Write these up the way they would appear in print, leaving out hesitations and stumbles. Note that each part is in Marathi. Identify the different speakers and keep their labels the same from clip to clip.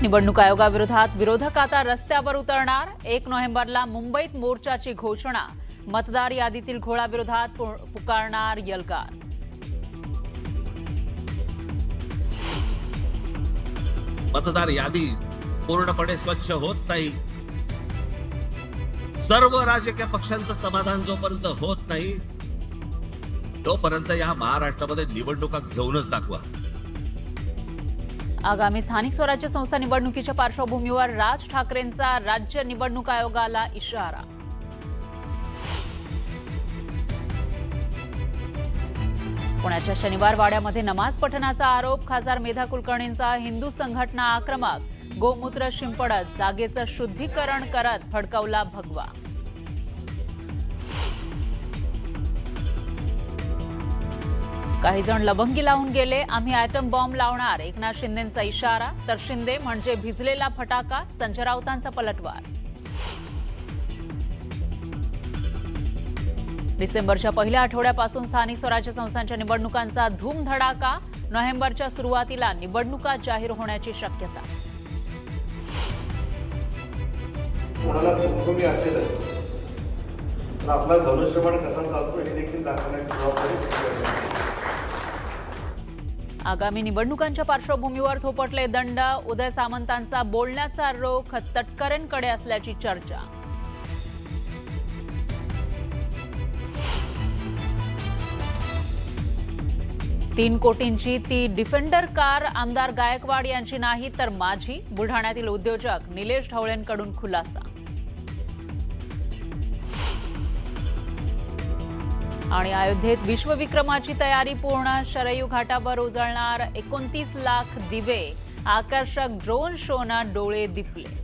Speaker 1: निवडणूक आयोगाविरोधात विरोधक आता रस्त्यावर उतरणार। 1 नोव्हेंबरला मुंबईत मोर्चाची घोषणा। मतदार यादीतील घोळाविरोधात पुकारणार यलगार।
Speaker 2: मतदार यादी पूर्णपणे स्वच्छ होत नाही, सर्व राजकीय पक्षांचं समाधान जोपर्यंत होत नाही तोपर्यंत या महाराष्ट्रामध्ये निवडणुका घेऊनच दाखवा।
Speaker 1: आगामी स्थानिक स्वराज्य संस्था निवडणुकीच्या पार्श्वभूमीवर राज ठाकरेंचा राज्य निवडणूक आयोगाला इशारा। पुण्याच्या शनिवार वाड्यामध्ये नमाज पठणाचा आरोप। खासदार मेधा कुलकर्णींचा हिंदू संघटना आक्रमक। गोमूत्र शिंपडत जागेचं शुद्धीकरण करत फडकवला भगवा। काही जण लवंगी लावून गेले, आम्ही ॲटम बॉम्ब लावणार। एकनाथ शिंदेंचा इशारा, तर शिंदे म्हणजे भिजलेला फटाका। संजय राऊतांचा पलटवार। डिसेंबरच्या पहिल्या आठवड्यापासून स्थानिक स्वराज्य संस्थांच्या निवडणुकांचा धूमधडाका। नोव्हेंबरच्या सुरुवातीला निवडणुका जाहीर होण्याची शक्यता।
Speaker 3: कोणाला तुम्ही असेलच तर आपला धनुष्यबाण कसा चालतो हे देखील दाखवण्याची जबाबदारी।
Speaker 1: आगामी निवडणुकांच्या पार्श्वभूमीवर थोपटले दंड। उदय सामंतांचा बोलण्याचा रोख तटकरेंकडे असल्याची चर्चा। तीन कोटींची ती डिफेंडर कार आमदार गायकवाड यांची नाही तर माझी। बुलढाण्यातील उद्योजक निलेश ढवळेंकडून खुलासा। आणि अयोध्येत विश्वविक्रमाची तयारी पूर्ण। शरयू घाटावर उजळणार 29 लाख दिवे। आकर्षक ड्रोन शोनं डोळे दिपले।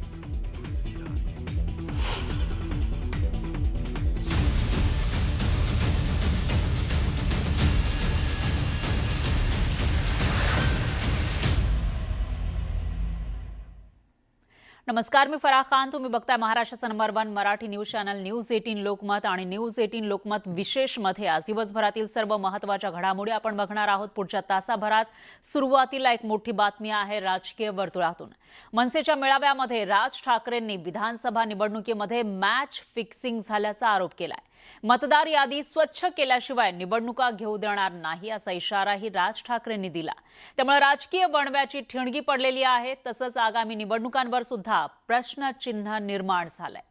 Speaker 1: नमस्कार, मी फराह खान। तुम्ही बघताय महाराष्ट्राचा number 1 Marathi news channel news 18 Lokmat आणि न्यूज 18 लोकमत विशेष मध्ये आज दिवसभरातील सर्व महत्त्वाच्या घडामोडी आपण बघणार आहोत पुढच्या तासाभरात। सुरुवातीला एक मोठी बातमी आहे राजकीय वर्तुळातून। मनसेच्या मेळाव्यामध्ये राज ठाकरेंनी विधानसभा निवडणुकीमध्ये मॅच फिक्सिंग झाल्याचा आरोप केलाय। मतदार यादी स्वच्छ केल्याशिवाय निवडणुका घेऊ देणार नाही असा इशाराही राज ठाकरेंनी दिला। त्यामुळे राजकीय वणव्याची ठिणगी पडलेली आहे। तसंच आगामी निवडणुकांवर सुद्धा प्रश्नचिन्ह निर्माण झालंय।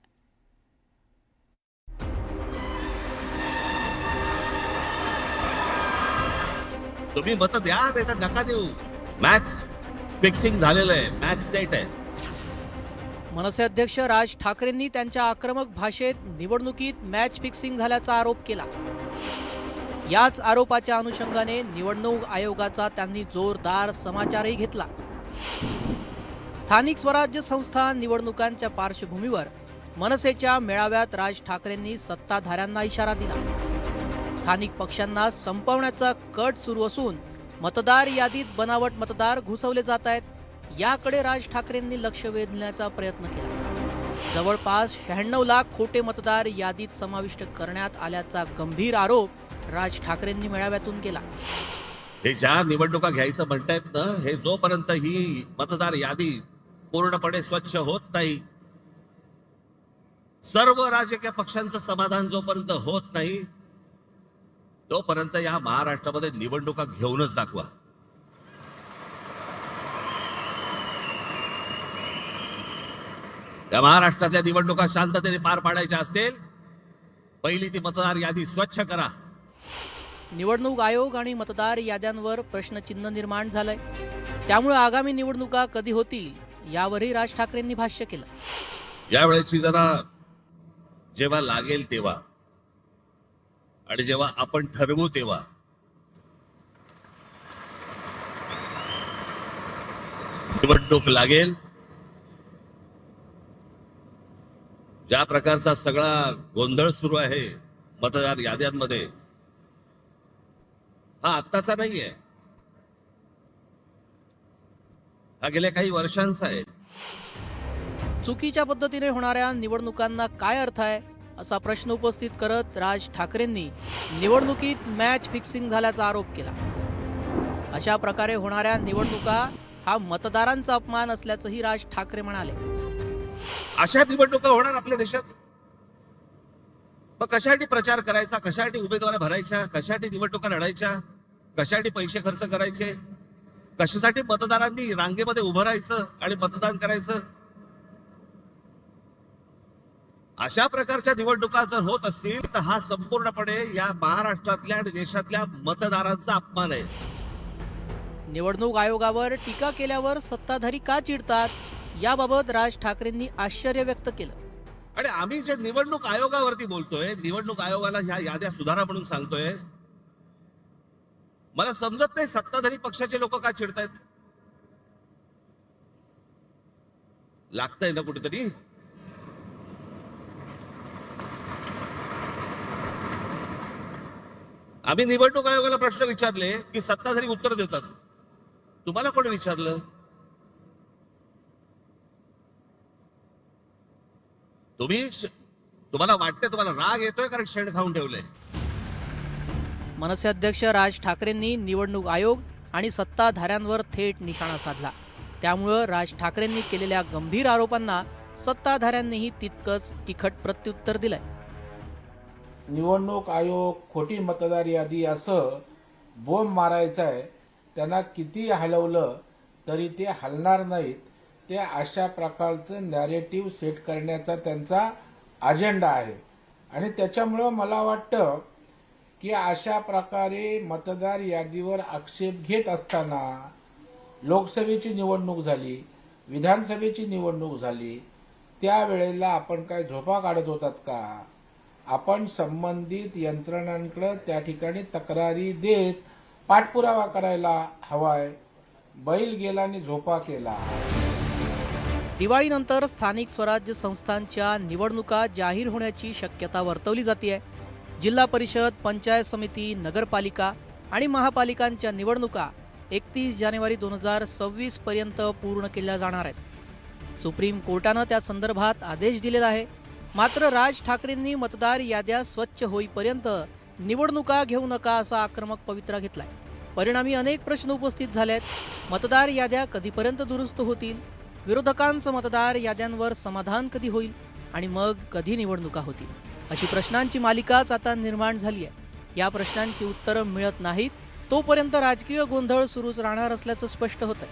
Speaker 2: तुम्ही मत द्या नाही तर नका देऊ। मॅच फिक्सिंग झालेलं आहे, मॅच सेट आहे।
Speaker 4: मनसे अध्यक्ष राज ठाकरेंनी त्यांच्या आक्रमक भाषेत निवडणुकीत मॅच फिक्सिंग झाल्याचा आरोप केला। याच आरोपाच्या अनुषंगाने निवडणूक आयोगाचा त्यांनी जोरदार समाचारही घेतला। स्थानिक स्वराज्य संस्था निवडणुकांच्या पार्श्वभूमीवर मनसेच्या मेळाव्यात राज ठाकरेंनी सत्ताधाऱ्यांना इशारा दिला। स्थानिक पक्षांना संपवण्याचा कट सुरू असून मतदार यादीत बनावट मतदार घुसवले जात आहेत, याकडे राज ठाकरेंनी लक्ष वेधण्याचा प्रयत्न केला। जवळपास 96 लाख खोटे मतदार यादीत समाविष्ट करण्यात आल्याचा गंभीर आरोप राज ठाकरेंनी मेळाव्यातून केला।
Speaker 2: हे ज्या निवडणुका घ्यायचं म्हणतायत ना, हे जोपर्यंत ही मतदार यादी पूर्णपणे स्वच्छ होत नाही, सर्व राजकीय पक्षांचं समाधान जोपर्यंत होत नाही तोपर्यंत या महाराष्ट्रामध्ये निवडणुका घेऊनच दाखवा। या महाराष्ट्रातल्या निवडणुका शांततेने पार पाडायच्या असतील, पहिली ती मतदार यादी स्वच्छ करा।
Speaker 4: निवडणूक आयोग आणि मतदार याद्यांवर प्रश्नचिन्ह निर्माण झालंय। त्यामुळे आगामी निवडणुका कधी होतील यावरही राज ठाकरेंनी भाष्य केलं।
Speaker 2: यावेळेची जरा जेव्हा लागेल तेव्हा आणि जेव्हा आपण ठरवू तेव्हा निवडणूक लागेल। ज्या प्रकारचा सगळा गोंधळ सुरू आहे मतदार याद्यांमध्ये, हा आत्ताचा नाहीये, हा गेल्या काही वर्षांचा आहे।
Speaker 4: चुकीच्या पद्धतीने होणाऱ्या निवडणुकांना काय अर्थ आहे असा प्रश्न उपस्थित करत राज ठाकरेंनी निवडणुकीत मॅच फिक्सिंग झाल्याचा आरोप केला। अशा प्रकारे होणाऱ्या निवडणुका हा मतदारांचा अपमान असल्याचंही राज ठाकरे म्हणाले.
Speaker 2: अशा निवडणुका होणार आपल्या देशात. मग कशासाठी प्रचार करायचा, कशासाठी उमेदवार भरायच्या, कशासाठी निवडणुका लढायच्या, कशासाठी पैसे खर्च करायचे, कशासाठी मतदारांनी रांगेमध्ये उभं राहायचं आणि मतदान करायचं. अशा प्रकारच्या निवडणुका जर होत असतील तर हा संपूर्णपणे या महाराष्ट्रातल्या आणि देशातल्या मतदारांचा अपमान आहे.
Speaker 4: निवडणूक आयोगावर टीका केल्यावर सत्ताधारी का चिडतात याबाबत राज ठाकरेंनी आश्चर्य व्यक्त केलं.
Speaker 2: आणि आम्ही जे निवडणूक आयोगावरती बोलतोय, निवडणूक आयोगाला ह्या याद्या सुधारा म्हणून सांगतोय, मला समजत नाही सत्ताधारी पक्षाचे लोक का चिडतायत. लागतंय ना कुठेतरी. आम्ही निवडणूक आयोगाला प्रश्न विचारले की सत्ताधारी उत्तर देतात. तुम्हाला कोण विचारलं? तुम्हाला वाटतंय, तुम्हाला राग येतोय कारण शेण खाऊन ठेवलंय.
Speaker 4: मनसे अध्यक्ष राज ठाकरेंनी निवडणूक आयोग आणि सत्ताधाऱ्यांवर थेट निशाणा साधला. त्यामुळं राज ठाकरेंनी केलेल्या गंभीर आरोपांना सत्ताधाऱ्यांनीही तितकंच तिखट प्रत्युत्तर दिलंय.
Speaker 5: निवडणूक आयोग खोटी मतदार यादी असं बोंब मारायचं आहे. त्यांना किती हलवलं तरी ते हलणार नाहीत. ते अशा प्रकारचं नॅरेटिव्ह सेट करण्याचा त्यांचा अजेंडा आहे. आणि त्याच्यामुळं मला वाटतं की अशा प्रकारे मतदार यादीवर आक्षेप घेत असताना लोकसभेची निवडणूक झाली, विधानसभेची निवडणूक झाली, त्यावेळेला आपण काय झोपा काढत होतात का? आपण संबंधित यंत्रणांकडे त्या ठिकाणी तक्रारी देत पाठपुरावा करायला हवाय. बैल गेला आणि झोपा केला.
Speaker 4: दिवाळीनंतर स्थानिक स्वराज्य संस्थांच्या निवडणुका जाहीर होण्याची शक्यता वर्तवली जाते. जिल्हा परिषद, पंचायत समिती, नगरपालिका आणि महापालिकांच्या निवडणुका 31 जानेवारी 2026 पर्यंत पूर्ण केल्या जाणार आहेत. सुप्रीम कोर्टानं त्या संदर्भात आदेश दिलेला आहे. मात्र राज ठाकरेंनी मतदार याद्या स्वच्छ होईपर्यंत निवडणुका घेऊ नका असा आक्रमक पवित्रा घेतलाय. परिणामी अनेक प्रश्न उपस्थित झालेत. मतदार याद्या कधीपर्यंत दुरुस्त होतील? विरोधकांचं मतदार याद्यांवर समाधान कधी होईल? आणि मग कधी निवडणुका होतील? अशी प्रश्नांची मालिकाच आता निर्माण झाली आहे. या प्रश्नांची उत्तरं मिळत नाहीत तोपर्यंत राजकीय गोंधळ सुरूच राहणार असल्याचं स्पष्ट होतंय.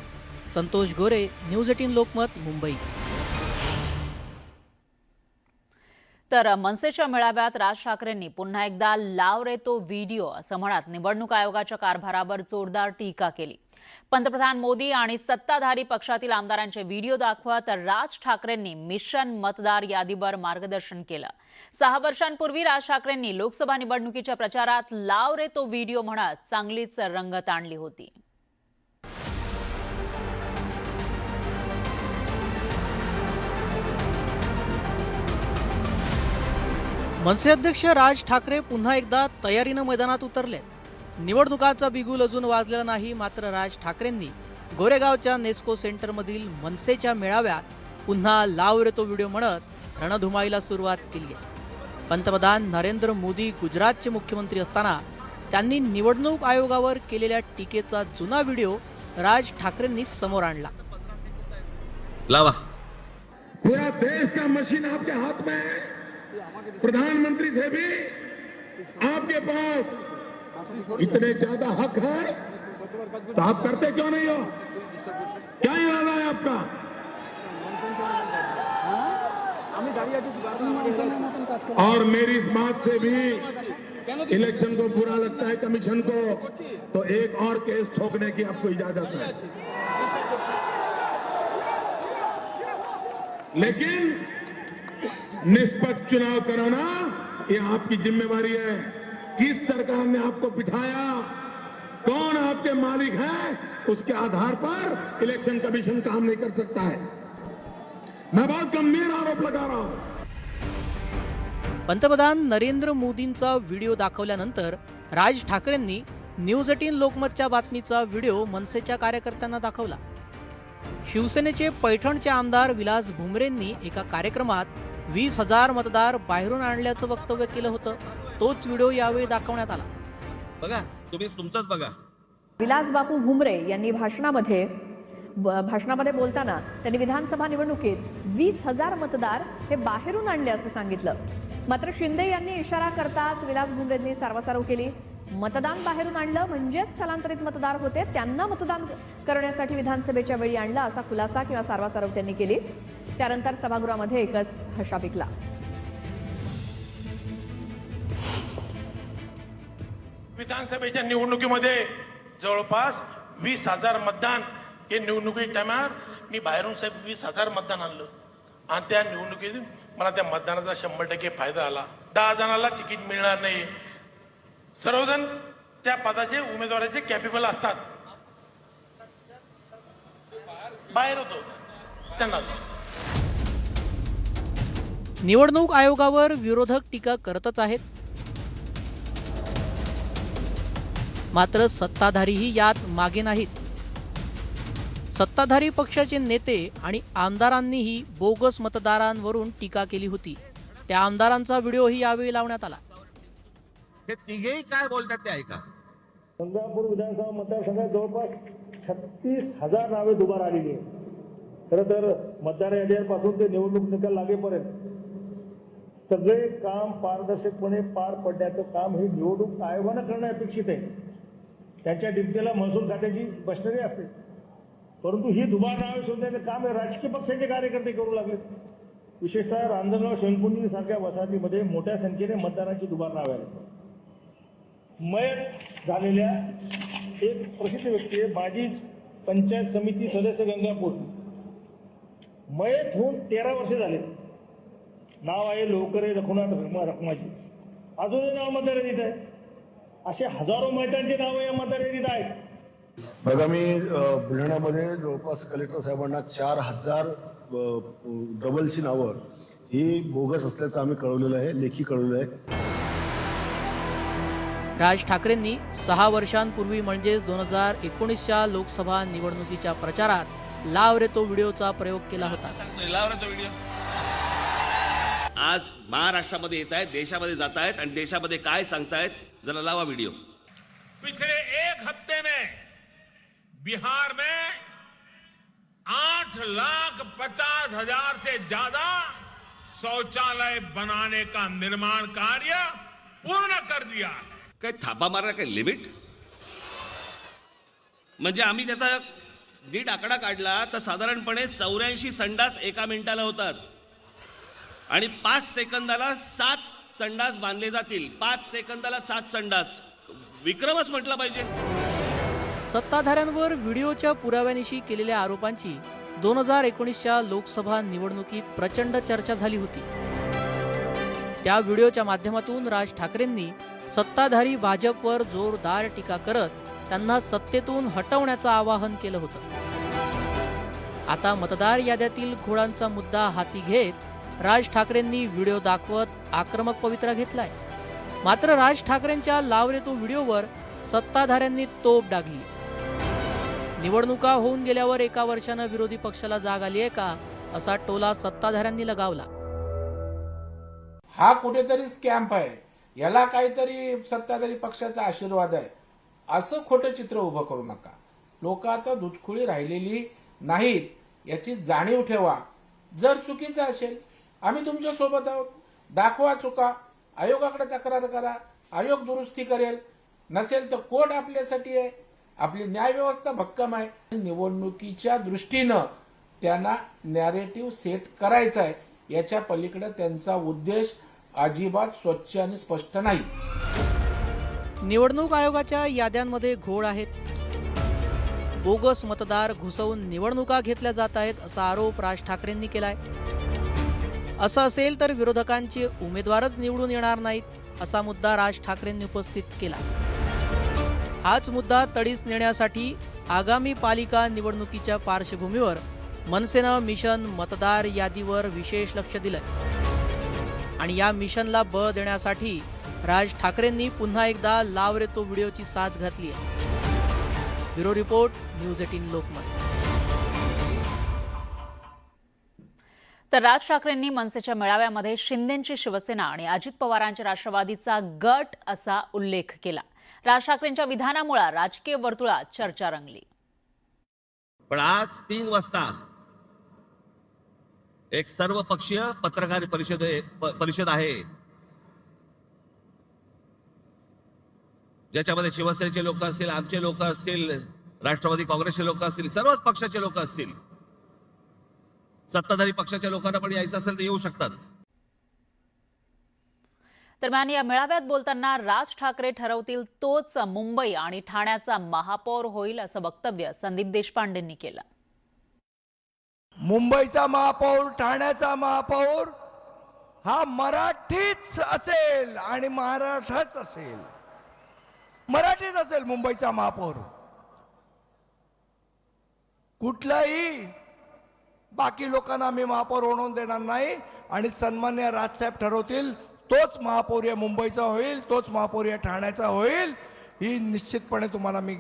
Speaker 4: संतोष गोरे, न्यूज 18 लोकमत, मुंबई.
Speaker 1: तर मनसेच्या मेळाव्यात राज ठाकरेंनी पुन्हा एकदा लाव रे तो व्हिडिओ असं म्हणत निवडणूक आयोगाच्या कारभारावर जोरदार टीका केली. पंतप्रधान मोदी आणि सत्ताधारी पक्षातील आमदारांचे व्हिडिओ दाखवत राज ठाकरेंनी मिशन मतदार यादीवर मार्गदर्शन केलं. 6 वर्षांपूर्वी राज ठाकरेंनी लोकसभा निवडणुकीच्या प्रचारात लाव रे तो व्हिडिओ म्हणत चांगलीच रंगत आणली होती.
Speaker 4: मनसे अध्यक्ष राज ठाकरे पुन्हा एकदा तयारीनं मैदानात उतरले. निवडणुकांचा बिगुल अजून वाजलेला नाही. मात्र राज ठाकरेंनी गोरेगावच्या नेस्को सेंटरमधील मनसेच्या मेळाव्यात पुन्हा लाव रे तो व्हिडिओ म्हणत रणधुमाळीला सुरुवात केली आहे. पंतप्रधान नरेंद्र मोदी गुजरातचे मुख्यमंत्री असताना त्यांनी निवडणूक आयोगावर केलेल्या टीकेचा जुना व्हिडिओ राज ठाकरेंनी समोर आणला.
Speaker 2: लावा.
Speaker 6: पूरा देश का मशीन आपके हाथ में है. प्रधानमंत्री से भी आपके पास इतने ज्यादा हक है तो आप करते क्यों नहीं हो? क्या इरादा है आपका? और मेरी इस बात से भी इलेक्शन को बुरा लगता है कमीशन को, तो एक और केस ठोकने की आपको इजाजत है. लेकिन निष्पक्ष चुनाव कराना ये आपकी जिम्मेवारी है. किस सरकार ने आपको बिठाया, कौन आपके मालिक है, उसके आधार पर इलेक्शन कमीशन काम नहीं कर सकता है. मैं बहुत गंभीर आरोप लगा रहा हूं.
Speaker 4: पंतप्रधान नरेंद्र मोदींचा व्हिडिओ दाखवल्यानंतर राज ठाकरेंनी न्यूज 18 लोकमतच्या बातमीचा व्हिडिओ मनसेच्या कार्यकर्त्यांना दाखवला. शिवसेनेचे पैठणचे आमदार विलास भुमरेंनी एका कार्यक्रमात 20,000 मतदार बाहेरून आणल्याचं वक्तव्य केलं होतं. तोच व्हिडिओ यावेळी दाखवण्यात आला.
Speaker 2: बघा, तुम्ही तुमचंच बघा.
Speaker 7: विलास बापू भुमरे यांनी भाषणामध्ये भाषणामध्ये बोलताना त्यांनी विधानसभा निवडणुकीत 20,000 मतदार हे बाहेरून आणले असं सांगितलं. मात्र शिंदे यांनी इशारा करताच विलास भुमरेंनी सारवासारव केली. मतदान बाहेरून आणलं म्हणजेच स्थलांतरित मतदार होते, त्यांना मतदान करण्यासाठी विधानसभेच्या वेळी आणलं असा खुलासा किंवा सारवासारव त्यांनी केली. त्यानंतर सभागृहामध्ये एकच हशा पिकला.
Speaker 6: विधानसभेच्या निवडणुकीमध्ये जवळपास 20,000 मतदान हे निवडणुकी टायमार मी बाहेरून साहेब 20,000 मतदान आणलं आणि त्या निवडणुकीत मला त्या मतदानाचा 100% फायदा आला. 10 जणांना तिकीट मिळणार नाही. सर्वजण त्या पदाचे उमेदवाराचे कॅपेबल असतात. बाहेर होतो त्यांना.
Speaker 4: निवडणूक आयोगावर विरोधक टीका करतच आहेत. मात्र सत्ताधारीही यात मागे नाहीत. सत्ताधारी पक्षाचे नेते आणि आमदारांनीही बोगस मतदारांवरून टीका केली होती. त्या आमदारांचा व्हिडिओही यावेळी लावण्यात आला.
Speaker 2: हे तिघेही काय बोलतात ते ऐका.
Speaker 3: गंगापूर विधानसभा मतदारसंघात जवळपास 36,000 नावे दुबार आलेली आहेत. खरं तर मतदार यादीपासून ते निवडणूक निकाल लागेपर्यंत सगळे काम पारदर्शकपणे पार पडण्याचं काम हे निवडणूक आयोगानं करणं अपेक्षित आहे. त्यांच्या डिप्टीला महसूल खात्याची मशिनरी असते, परंतु ही दुबार नावे शोधण्याचं काम हे राजकीय पक्षाचे कार्यकर्ते करू लागले. विशेषतः रांजणगाव शंकुंडी सारख्या वसाहतीमध्ये मोठ्या संख्येने मतदानाची दुबार नावे आहेत. मयत झालेल्या एक प्रसिद्ध व्यक्ती आहे, माजी पंचायत समिती सदस्य गंगापूर, मयत होऊन 13 वर्षे झाले. नाव आहे लोकरे रघुनाथ रखमाजी. अजूनही नाव मतदार यादीत आहे. असे हजारो मयतांची नावं या मतदार यादीत आहेत.
Speaker 8: आगामी बुलढाण्यामध्ये जवळपास कलेक्टर साहेबांना 4,000 डबलची नावं ही बोगस असल्याचं आम्ही कळवलेलं आहे, लेखी कळवलं आहे.
Speaker 4: राज ठाकरेंनी 6 वर्षांपूर्वी म्हणजेच 2019च्या लोकसभा निवडणुकीच्या प्रचारात लाव रे तो व्हिडिओचा प्रयोग केला होता.
Speaker 9: आज महाराष्ट्रामध्ये येत आहेत, देशामध्ये जात आहेत आणि देशामध्ये काय सांगतायत जरा लावा व्हिडिओ.
Speaker 6: पिछले एक हफ्ते में बिहार में 8,50,000 से ज्यादा शौचालय बनाने का निर्माण कार्य पूर्ण कर दिया.
Speaker 9: काय थापा मारणार काय लिमिट? म्हणजे आम्ही त्याचा नीट आकडा काढला तर साधारणपणे 84 संडास एका मिनिटाला होतात आणि 5 सेकंदाला 7 संडास बांधले जातील. 5 सेकंदाला 7 संडास, विक्रमच म्हटलं पाहिजे.
Speaker 4: सत्ताधाऱ्यांवर व्हिडिओच्या पुराव्यानिशी केलेल्या आरोपांची 2019च्या लोकसभा निवडणुकीत प्रचंड चर्चा झाली होती. त्या व्हिडिओच्या माध्यमातून राज ठाकरेंनी सत्ताधारी भाजपवर जोरदार टीका करत त्यांना सत्तेतून हटवण्याचं आवाहन केलं होतं. आता मतदार याद्यातील घोळांचा मुद्दा हाती घेत राज ठाकरेंनी व्हिडिओ दाखवत आक्रमक पवित्रा घेतलाय. मात्र राज ठाकरेंच्या लाव रे तो व्हिडिओवर सत्ताधाऱ्यांनी तोफ डागली. निवडणुका होऊन गेल्यावर एका वर्षानं विरोधी पक्षाला जाग आली आहे का, असा टोला सत्ताधाऱ्यांनी लगावला.
Speaker 5: हा कुठेतरी स्कॅम्प आहे, याला काहीतरी सत्ताधारी पक्षाचा आशीर्वाद आहे, असं खोटं चित्र उभं करू नका. लोक आता दुधखुळी राहिलेली नाहीत याची जाणीव ठेवा. जर चुकीचं असेल आम्ही तुमच्या सोबत आहोत. दाखवा चुका, आयोगाकडे तक्रार करा, आयोग दुरुस्ती करेल. नसेल तर कोर्ट आपल्यासाठी आहे. आपली न्याय व्यवस्था भक्कम आहे. निवडणुकीच्या दृष्टीनं त्यांना नॅरेटिव्ह सेट करायचा आहे. याच्या पलीकडे त्यांचा उद्देश अजिबात स्वच्छ आणि स्पष्ट नाही.
Speaker 4: निवडणूक आयोगाच्या याद्यांमध्ये घोळ आहेत. बोगस मतदार घुसवून निवडणुका घेतल्या जात आहेत असा आरोप राज ठाकरेंनी केलाय. असं असेल तर विरोधकांचे उमेदवारच निवडून येणार नाहीत असा मुद्दा राज ठाकरेंनी उपस्थित केला. हाच मुद्दा तडीस नेण्यासाठी आगामी पालिका निवडणुकीच्या पार्श्वभूमीवर मनसेनं मिशन मतदार यादीवर विशेष लक्ष दिलंय आणि या मिशनला बळ देण्यासाठी राज ठाकरेंनी पुन्हा एकदा लाव रे तो व्हिडिओची साथ घातली आहे. Bureau report, news 18 Lokmat.
Speaker 1: तर राज ठाकरेंनी मनसेच्या मेळाव्यामध्ये शिंदेंची शिवसेना आणि अजित पवारांच्या राष्ट्रवादीचा गट असा उल्लेख केला. राज ठाकरेंच्या विधानामुळे राजकीय वर्तुळात चर्चा रंगली.
Speaker 2: पण आज 3 वाजता एक सर्वपक्षीय पत्रकार परिषद आहे, ज्याच्यामध्ये शिवसेनेचे लोक असतील, आमचे लोक असतील, राष्ट्रवादी काँग्रेसचे लोक असतील, सर्वच पक्षाचे लोक असतील, सत्ताधारी पक्षाच्या लोकांना पण यायचं असेल तर येऊ शकतात.
Speaker 1: दरम्यान या मेळाव्यात बोलताना राज ठाकरे ठरवतील तोच मुंबई आणि ठाण्याचा महापौर होईल असं वक्तव्य संदीप देशपांडेंनी केलं.
Speaker 10: मुंबईचा महापौर, ठाण्याचा महापौर हा मराठीच असेल आणि महाराष्ट्रच असेल. मराठीच असेल मुंबईचा महापौर. कुठलाही बाकी लोकांना आम्ही महापौर होऊन देणार नाही आणि सन्मान्य राजसाहेब ठरवतील तोच महापौर या मुंबईचा होईल, तोच महापौर या ठाण्याचा होईल, ही निश्चितपणे तुम्हाला मी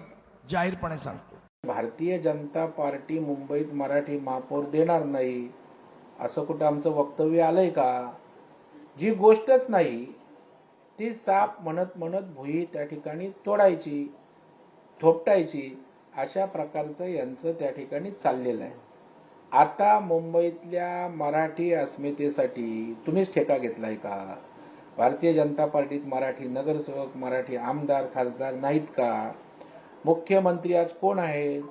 Speaker 10: जाहीरपणे सांगतो.
Speaker 5: भारतीय जनता पार्टी मुंबईत मराठी महापौर देणार नाही असं कुठं आमचं वक्तव्य आलंय का? जी गोष्टच नाही ती साप म्हणत म्हणत भुई त्या ठिकाणी तोडायची, थोपटायची, अशा प्रकारचं यांचं त्या ठिकाणी चाललेलं आहे. आता मुंबईतल्या मराठी अस्मितेसाठी तुम्हीच ठेका घेतलाय का? भारतीय जनता पार्टीत मराठी नगरसेवक, मराठी आमदार, खासदार नाहीत का? मुख्यमंत्री आज कोण आहेत?